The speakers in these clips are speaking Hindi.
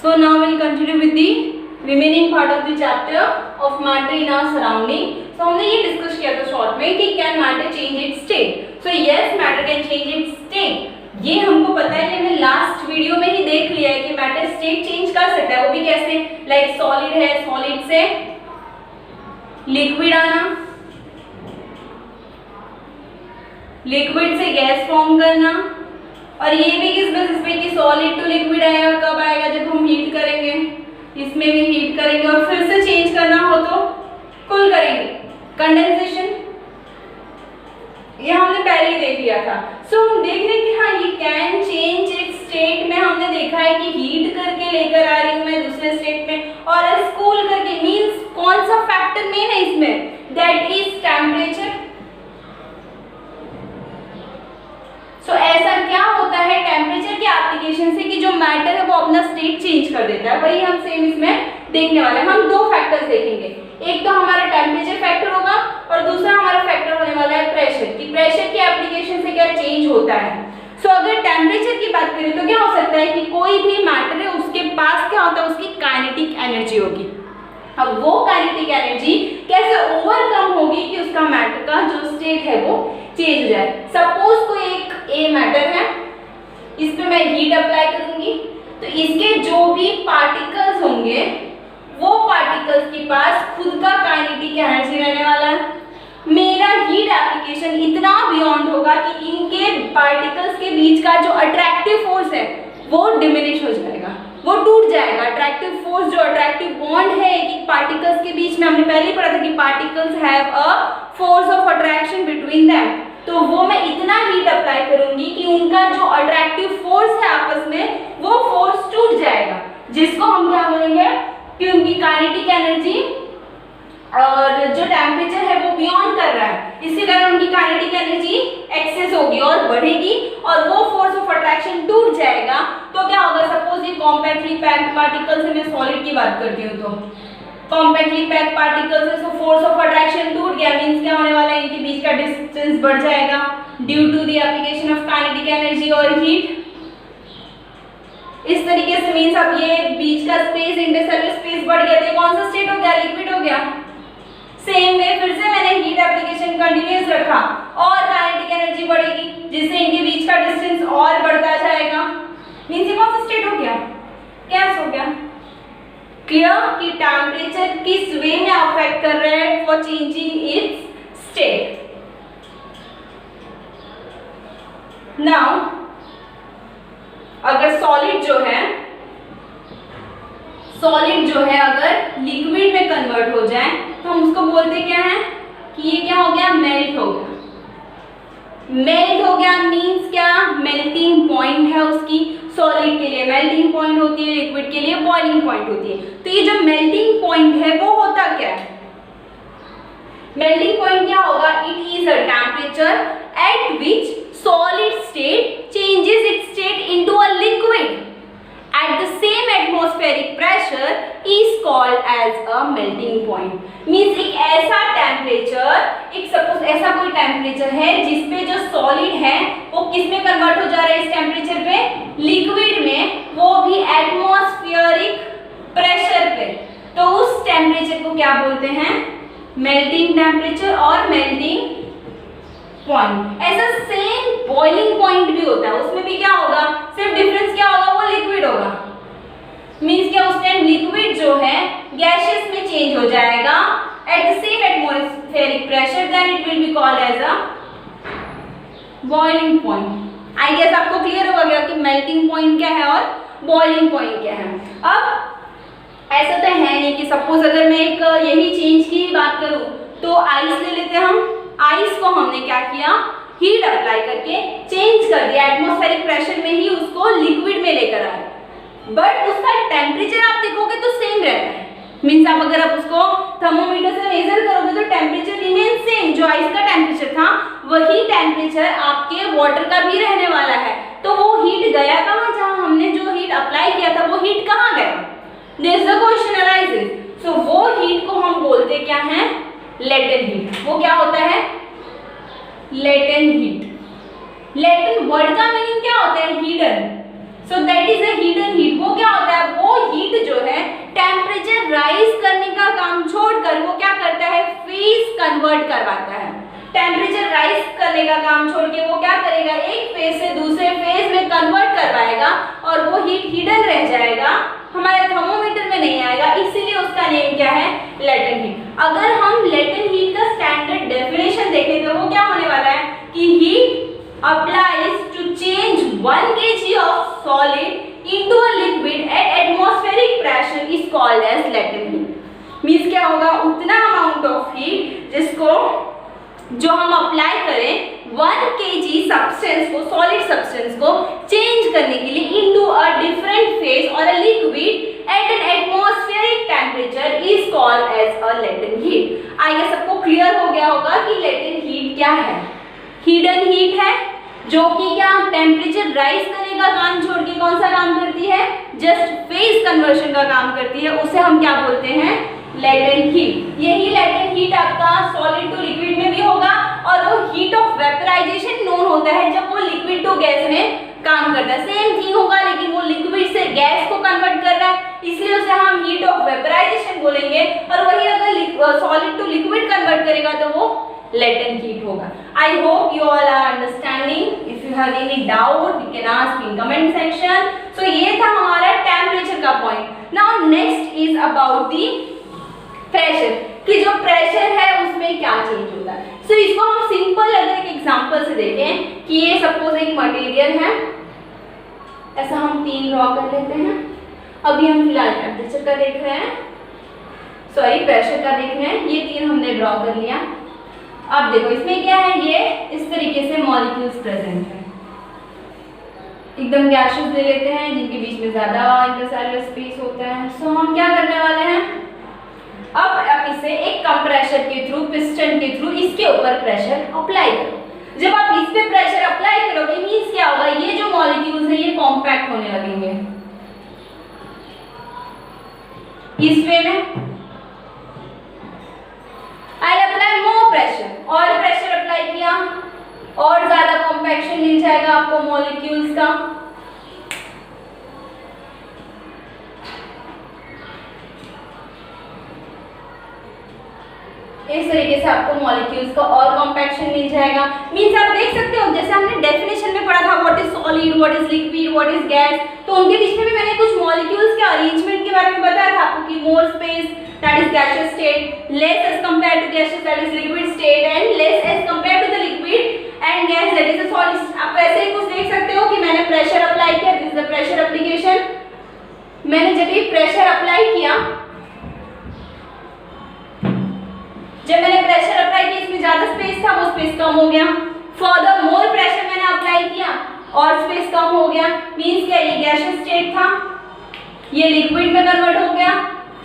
So now we'll continue with the remaining part of the chapter of matter in our surrounding. So हमने ये डिस्कस किया था शॉर्ट में कि can matter change it's state. So yes matter can change it's state. ये हमको पता है कि हमने लास्ट वीडियो में ही देख लिया है कि मैटर स्टेट चेंज कर सकता है. वो भी कैसे? लाइक सॉलिड है, सॉलिड से लिक्विड आना, लिक्विड से गैस फॉर्म करना. और ये भी किस बेसिस पे कि सॉलिड टू लिक्विड आएगा. कब आएगा? जब हम हीट करेंगे. इसमें भी हीट करेंगे और फिर से चेंज करना हो तो कूल करेंगे. कंडेंसेशन ये हमने पहले ही देख लिया था. सो हम देख रहे हैं कि हाँ ये कैन चेंज इट्स स्टेट में हमने देखा है कि हीट करके लेकर आ रही हूँ मैं दूसरे स्टेट में, और कूल करके मींस कौन सा फैक्टर मेन है इसमें? That is temperature. सो ऐसा क्या होता है टेम्परेचर के एप्लीकेशन से कि जो मैटर है वो अपना स्टेट चेंज कर देता है. वही हम सेम इसमें देखने वाले हैं. हम दो फैक्टर्स देखेंगे. एक तो हमारा टेम्परेचर फैक्टर होगा और दूसरा हमारा फैक्टर होने वाला है प्रेशर. कि प्रेशर के एप्लीकेशन से क्या चेंज होता है. सो अगर टेम्परेचर की बात करें तो क्या हो सकता है कि कोई भी मैटर है उसके पास क्या होता है, उसकी काइनेटिक एनर्जी होगी. अब वो काइनेटिक एनर्जी कैसे ओवरकम होगी कि उसका मैटर का जो स्टेट है वो चेंज हो जाए. सपोज कोई एक ए मैटर है, इस पे मैं हीट अप्लाई करूंगी तो इसके जो भी पार्टिकल्स होंगे वो पार्टिकल्स के पास खुद का काइनेटिक एनर्जी रहने वाला है. मेरा हीट एप्लीकेशन इतना बियॉन्ड होगा कि इनके पार्टिकल्स के बीच का जो अट्रैक्टिव फोर्स है वो डिमिनिश हो जाएगा, वो टूट जाएगा. अट्रैक्टिव फोर्स जो अट्रैक्टिव बॉन्ड है एक पार्टिकल्स के बीच में, हमने पहले ही पढ़ा था कि particles have a force of attraction between them. तो वो मैं इतना हीट अप्लाई करूंगी कि उनका जो अट्रैक्टिव फोर्स है आपस में वो फोर्स टूट जाएगा, जिसको हम क्या बोलेंगे कि उनकी काइनेटिक एनर्जी और जो टेम्परेचर है वो बियॉन्ड कर रहा है. इसी कारण उनकी काइनेटिक एनर्जी एक्सेस होगी और बढ़ेगी और वो फोर्स ऑफ अट्रैक्शन टूट जाएगा. तो क्या होगा? सपोज ये कॉम्पैक्टली पैक्ड पार्टिकल्स है, मैं सॉलिड की बात करती हूँ तो कॉम्पैक्टली पैक्ड पार्टिकल्स है, सो फोर्स ऑफ अट्रैक्शन टूट गया. मींस क्या होने वाला है? इनके बीच का डिस्टेंस बढ़ जाएगा due to the application of kinetic energy और हीट. इस तरीके से मींस अब ये बीच का स्पेस, इंटरसेलुलर स्पेस बढ़ गया. तो कौन सा स्टेट हो गया? लिक्विड हो गया. सेम वे फिर से मैंने हीट एप्लीकेशन कंटिन्यूअस रखा और काइनेटिक एनर्जी बढ़ेगी जिससे इनके बीच का डिस्टेंस और बढ़ता जाएगा. मींस ये कौन सा स्टेट हो गया? गैस हो गया. क्लियर कि टेम्परेचर किस वे में अफेक्ट कर रहा है for changing it's state. Now अगर सॉलिड जो है अगर लिक्विड में कन्वर्ट हो जाए तो हम उसको बोलते क्या है कि ये क्या हो गया? मेल्ट हो गया. मेल्ट हो गया मींस क्या? मेल्टिंग पॉइंट है उसकी. सॉलिड के लिए मेल्टिंग पॉइंट होती है, लिक्विड के लिए बॉइलिंग पॉइंट होती है. तो ये जो मेल्टिंग पॉइंट है वो होता क्या है? मेल्टिंग पॉइंट क्या होगा? It is a temperature at which solid state changes it's state into a liquid at the same atmospheric pressure is called as a melting point. Means एक ऐसा टेम्परेचर, एक सपोज ऐसा कोई टेम्परेचर है जिसपे जो सॉलिड है वो किस में कन्वर्ट हो जा रहा है? इस टेम्परेचर पे लिक्विड में, वो भी एटमॉस्फेरिक प्रेशर पे. तो उस टेम्परेचर को क्या बोलते हैं? मेल्टिंग टेम्परेचर और मेल्टिंग पॉइंट. ऐसा सेम बॉइलिंग पॉइंट भी होता है, उसमें भी क्या होगा? सिर्फ डिफरेंस क्या होगा? वो लिक्विड होगा. मींस क्या? उस टाइम लिक्विड जो है गैसेस में चेंज हो जाएगा at the same atmospheric pressure, then it will be called as a boiling point. I guess आपको क्लियर हो गया कि मेल्टिंग पॉइंट क्या है और बॉइलिंग पॉइंट क्या है. अब ऐसा तो है नहीं कि सपोज अगर मैं एक यही चेंज की बात करूं तो आइस ले लेते हैं हम. आइस को हमने क्या किया? हीट अप्लाई करके चेंज कर दिया, एटमॉस्फेरिक प्रेशर में ही उसको लिक्विड में लेकर आए. बट उसका टेम्परेचर आप देखोगे तो सेम रहता है. मींस आप अगर आप उसको थर्मोमीटर से मेजर करोगे तो टेम्परेचर रिमेन सेम. जो आइस का टेम्परेचर था वही टेम्परेचर आपके वाटर का भी रहने वाला है. तो वो हीट गया कहाँ? जहाँ हमने जो हीट अप्लाई किया था वो हीट कहाँ गया? There is the question arises. So वो हीट को हम बोलते क्या है? Latent heat. वो क्या होता है? Latent heat. लेटेंट वर्ड का मीनिंग क्या होता है? Hidden. So that is a hidden heat. वो क्या होता है? वो हीट कन्वर्ट करवाता है। टेम्परेचर राइज करने का काम छोड़ के वो क्या करेगा, एक फेज से दूसरे फेज में कन्वर्ट करवाएगा और वो हीट हिडन रह जाएगा, हमारे थर्मोमीटर में नहीं आएगा, इसीलिए उसका नेम क्या है, लेटेंट हीट। अगर हम लेटेंट हीट का स्टैंडर्ड डेफिनेशन देखें तो वो क्या होने वाला है कि heat applies to change 1 kg of solid into a liquid at atmospheric pressure is called as latent heat. Means क्या होगा, उतना अमाउंट ऑफ हीट जिसको जो हम अप्लाई करें 1 kg सब्सटेंस को, सॉलिड सब्सटेंस को चेंज करने के लिए इनटू अ डिफरेंट फेज और a liquid at an atmospheric temperature is called as a latent heat. आइए सबको क्लियर हो गया होगा कि लेटेंट हीट क्या है। हिडन हीट है जो कि क्या टेम्परेचर राइज करने का काम छोड़ के कौन सा काम करती है, जस्ट फेज कन्वर्शन का काम करती है, उसे हम क्या बोलते हैं, लेटेंट हीट। यही लेटेंट हीट आपका सॉलिड टू लिक्विड में भी होगा और वो हीट ऑफ वेपराइजेशन नोन होता है जब वो लिक्विड टू गैस में काम करता है। सेम थिंग होगा लेकिन वो लिक्विड से गैस को कन्वर्ट कर रहा है, इसलिए उसे हम हीट ऑफ वेपराइजेशन बोलेंगे। और वही अगर सॉलिड टू लिक्विड कन्वर्ट करेगा तो वो लेटेंट हीट होगा। I hope you all are understanding. If you have any doubt you can ask in comment section. So ये था हमारा टेम्परेचर का point. Now next is about the pressure, कि जो प्रेशर है उसमें क्या चेंज होता है। सो इसको हम सिंपल अगर एक एग्जांपल से देखें कि ये सपोज एक मटेरियल है, ऐसा हम 3 ड्रॉ कर लेते हैं। अभी हम फिलहाल टेम्परेचर का देख रहे हैं, सॉरी प्रेशर का देख रहे हैं, ये 3 हमने ड्रॉ कर लिया। अब देखो इसमें क्या है, ये इस तरीके से मॉलिक्यूल्स प्रेजेंट है, एकदम गैसेस ले लेते हैं जिनके बीच में ज्यादा इंटरसेलुलर स्पेस होता है। सो हम क्या करने वाले हैं, अब आप इसे एक कंप्रेशर के थ्रू, पिस्टन के थ्रू इसके ऊपर प्रेशर अप्लाई करो। जब आप इस पे प्रेशर अप्लाई करोगे मींस क्या होगा, ये जो मॉलिक्यूल्स है ये कॉम्पैक्ट होने लगेंगे इस वे में। आई अप्लाई मोर प्रेशर, और प्रेशर अप्लाई किया और ज्यादा कॉम्पैक्शन मिल जाएगा आपको मॉलिक्यूल्स का। इस तरीके से आपको मॉलिक्यूल्स का और कॉम्पैक्शन मिल जाएगा। मींस आप देख सकते हो जैसे हमने डेफिनेशन में पढ़ा था what is solid, what is liquid, what is gas, तो उनके बीच में भी मैंने कुछ मॉलिक्यूल्स के अरेंजमेंट के बारे में बताया था आपको कि more space that is gaseous state, less as compared to gaseous that is liquid state, and less as compared to the liquid and gas that is a solid. आप ऐसे ही कुछ देख सकते हो कि मैंने प्रेशर अप्लाई किया, this is the pressure application. मैंने जब भी प्रेशर अप्लाई किया, जब मैंने प्रेशर अप्लाई किया इसमें ज्यादा स्पेस था, वो स्पेस कम हो गया। फर्दर मोर प्रेशर मैंने अप्लाई किया और स्पेस कम हो गया। मींस क्या, ये गैसियस स्टेट था, ये लिक्विड में कन्वर्ट हो गया,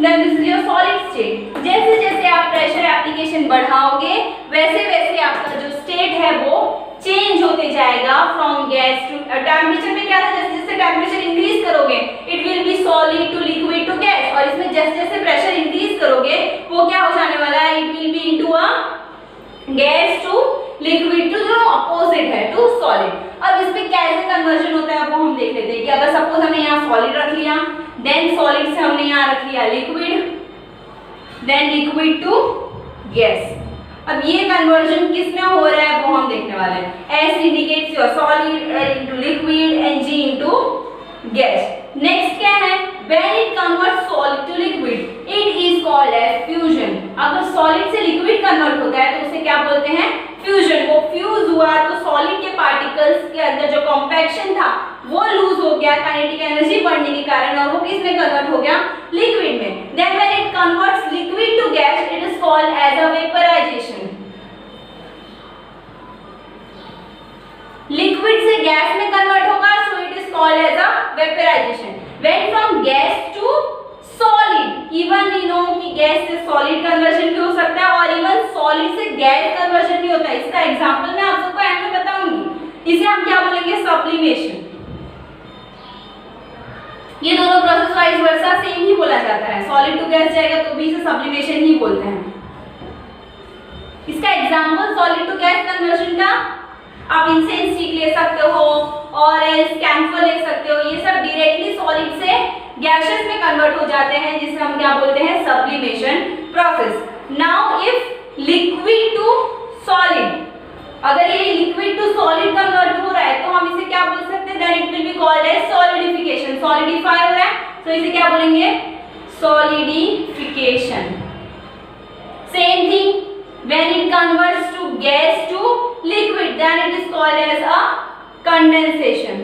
then this is your solid state. जैसे जैसे आप प्रेशर एप्लीकेशन बढ़ाओगे वैसे वैसे आपका जो स्टेट है वो चेंज होते जाएगा फ्रॉम गैस टू टेम्परेचर में क्या था, जैसे जैसे टेम्परेचर इंक्रीज करोगे it will be solid to liquid to gas, और इसमें जैसे जैसे प्रेशर इंक्रीज करोगे वो क्या हो जाने वाला है, it will be into a gas to liquid to, जो अपोजिट है टू सॉलिड। अब इसमें कैसे कन्वर्जन होता है वो हम देख लेते हैं कि अगर सपोज हमने यहाँ सॉलिड रख लिया, देन सॉलिड से हमने यहाँ रख लिया liquid, then liquid to gas. अब ये कन्वर्जन किस में हो रहा है वो हम देखने वाले हैं। S indicates your solid, L into liquid and G into gas. Next क्या है, when it converts solid to liquid it is called as fusion. अगर सॉलिड से लिक्विड कन्वर्ट होता है तो उसे क्या बोलते हैं, फ्यूजन। वो फ्यूज हुआ तो सॉलिड के पार्टिकल्स के अंदर जो कॉम्पैक्शन था वो लूज हो गया काइनेटिक एनर्जी बढ़ने के कारण, और वो किस में कन्वर्ट हो गया, लिक्विड में। Then when it converts liquid to gas it is called as a vaporization. Liquid से गैस में कन्वर्ट होगा so it is called as a vaporization. When from gas to solid, even you know कि गैस से सॉलिड कन्वर्जन भी हो सकता है और इवन सॉलिड से गैस कन्वर्जन भी होता है। इसका एग्जांपल मैं आप सबको एंड में बताऊंगी। इसे हम क्या बोलेंगे, सब्लिमेशन। ये दोनों प्रोसेस वाइज वर्सा सेम ही बोला जाता है, सॉलिड टू गैस जाएगा तो भी इसे सब्लिमेशन ही बोलते हैं। इसका example solid to gas conversion का आप इंसेंस स्टिक ले सकते हो और कैम्फर ले सकते हो, ये सब डायरेक्टली सॉलिड से गैसेस में कन्वर्ट हो जाते हैं जिसे हम क्या बोलते हैं, sublimation process. Now if liquid to solid. अगर ये लिक्विड टू सॉलिड कन्वर्ट हो रहा है तो हम इसे क्या बोल सकते हैं, then it will be called as solidification. Solidify हो रहा है तो इसे क्या बोलेंगे, solidification. Same thing when it converts to gas to liquid then it is called as a condensation.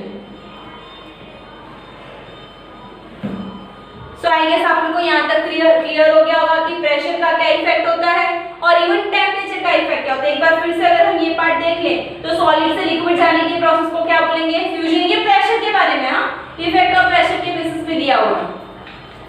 So I guess आप लोगों को यहाँ तक क्लियर हो गया होगा कि प्रेशर का क्या इफेक्ट होता है और इवन टेम्परेचर का इफेक्ट क्या होता है। एक बार फिर से अगर हम ये पार्ट देख लें तो सॉलिड से लिक्विड जाने के प्रोसेस को क्या बोलेंगे, फ्यूजन। ये प्रेशर के बारे में, हाँ, इफेक्ट ऑफ प्रेशर के बेसिस पे दिया हुआ।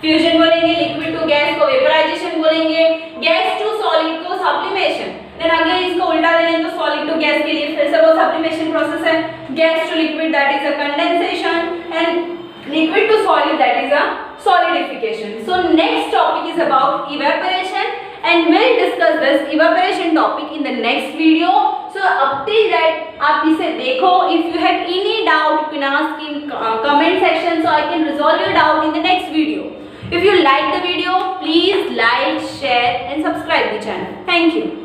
फ्यूजन बोलेंगे, लिक्विड टू गैस को वेपराइजेशन बोलेंगे, गैस टू सॉलिड को सब्लिमेशन। देन अगेन इसको उल्टा देंगे तो सॉलिड टू गैस के लिए फिर से वो सब्लिमेशन प्रोसेस है। Gas to liquid that is a condensation and liquid to solid that is a solidification. So next topic is about evaporation and we'll discuss this evaporation topic in the next video. So up till that आप इसे देखो. If you have any doubt you can ask in comment section so I can resolve your doubt in the next video. If you like the video please like, share and subscribe the channel. Thank you.